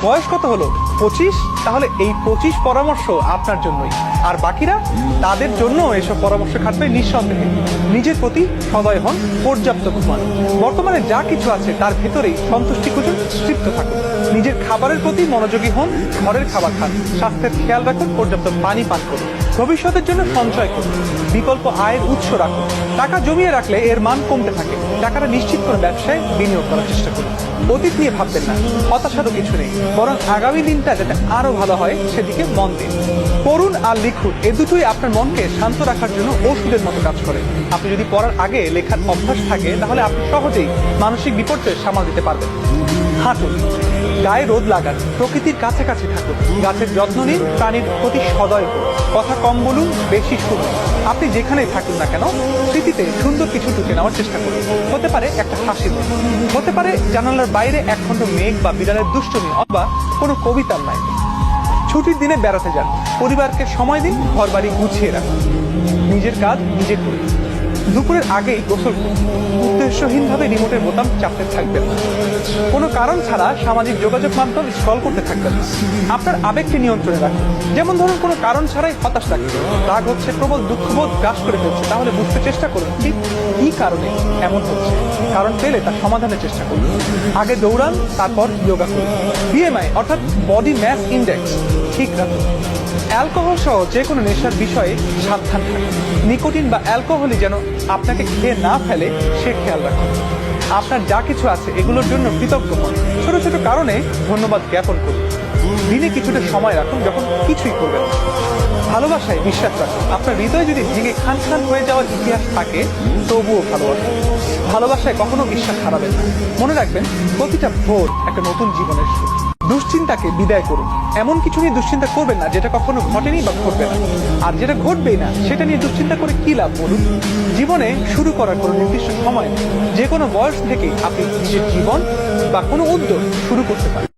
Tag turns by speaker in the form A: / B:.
A: বয়স কত হলো? 25। তাহলে এই 25 পরামর্শ আপনার জন্যই। আর বাকিরা তাদের জন্য এসব পরামর্শ খাটবে নিঃসন্দেহে। নিজের প্রতি সদয় হন, পর্যাপ্ত ঘুমান। বর্তমানে যা কিছু আছে তার ভেতরেই সন্তুষ্টি খুঁজুন, তৃপ্ত থাকুন। নিজের খাবারের প্রতি মনোযোগী হন, ঘরের খাবার খান, স্বাস্থ্যের খেয়াল রাখুন, পর্যাপ্ত পানি পান করুন, ভবিষ্যতের জন্য সঞ্চয় করুন, বিকল্প আয়ের উৎস রাখুন। টাকা জমিয়ে রাখলে এর মান কমতে থাকে। টাকাটা নিশ্চিত করে ব্যবসায় বিনিয়োগ করার চেষ্টা করুন। অতীত নিয়ে ভাববেন না, হতাশারও কিছু নেই, বরং আগামী দিনটা যাতে আরো ভালো হয় সেদিকে মন দিন। পড়ুন আর লিখুন, এ দুটোই আপনার মনকে শান্ত রাখার জন্য ওষুধের মতো কাজ করে। আপনি যদি পড়ার আগে লেখার অভ্যাস থাকে তাহলে আপনি সহজেই মানসিক বিপর্যয় সামাল দিতে পারবেন। হাঁটুন, গায়ে রোদ লাগান, প্রকৃতির কাছাকাছি থাকুন, গাছের যত্ন নিন, প্রাণীর প্রতি সদয় হন। কথা কম বলুন, বেশি শুনুন। আপনি যেখানেই থাকুন না কেন স্মৃতিতে সুন্দর কিছু টুকে নেওয়ার চেষ্টা করুন। হতে পারে একটা হাসি মুখ, হতে পারে জানালার বাইরে একখণ্ড মেঘ বা বিড়ালের দুষ্টুমি, অথবা কোনো কবিতার লাইন। ছুটির দিনে বেড়াতে যান, পরিবারকে সময় দিন, ঘর বাড়ি গুছিয়ে রাখুন। নিজের কাজ নিজে করুন। দুপুরের আগেই গোসল করুন। উদ্দেশ্যহীনভাবে রিমোটের বোতাম চাপতে থাকবেন না। কোনো কারণ ছাড়া সামাজিক যোগাযোগ মাধ্যম স্ক্রল করতে থাকবেন না। আপনার আবেগকে নিয়ন্ত্রণে রাখুন। যেমন ধরুন কোনো কারণ ছাড়াই হতাশ লাগছে, রাগ হচ্ছে, প্রবল দুঃখবোধ গ্রাস করে ফেলছে, তাহলে বুঝতে চেষ্টা করুন ঠিক কি কারণে এমন হচ্ছে। কারণ পেলে তার সমাধানের চেষ্টা করুন। আগে দৌড়ান, তারপর যোগা করুন। বিএমআই অর্থাৎ বডি ম্যাস ইন্ডেক্স ঠিক রাখুন। অ্যালকোহল সহ যে কোনো নেশার বিষয়ে সাবধান থাকুন। নিকোটিন বা অ্যালকোহলই যেন আপনাকে খেয়ে না ফেলে সে খেয়াল রাখুন। আপনার যা কিছু আছে এগুলোর জন্য কৃতজ্ঞ হন। ছোট ছোট কারণে ধন্যবাদ জ্ঞাপন করুন। দিনে কিছুটা সময় রাখুন যখন কিছুই করবেন না। ভালোবাসায় বিশ্বাস রাখুন। আপনার হৃদয় যদি ভেঙে খান খান হয়ে যাওয়ার ইতিহাস থাকে তবুও ভালোবাসুন। ভালোবাসায় কখনো বিশ্বাস হারাবেন না। মনে রাখবেন প্রতিটা ভোর একটা নতুন জীবনের শুরু। দুশ্চিন্তাকে বিদায় করুন। এমন কিছু নিয়ে দুশ্চিন্তা করবেন না যেটা কখনো ঘটেনি বা ঘটবে না। আর যেটা ঘটবেই না সেটা নিয়ে দুশ্চিন্তা করে কি লাভ বলুন? জীবনে শুরু করার কোনো নির্দিষ্ট সময় নেই। যে কোনো বয়স থেকেই আপনি নিজের জীবন বা কোনো উদ্যোগ শুরু করতে পারেন।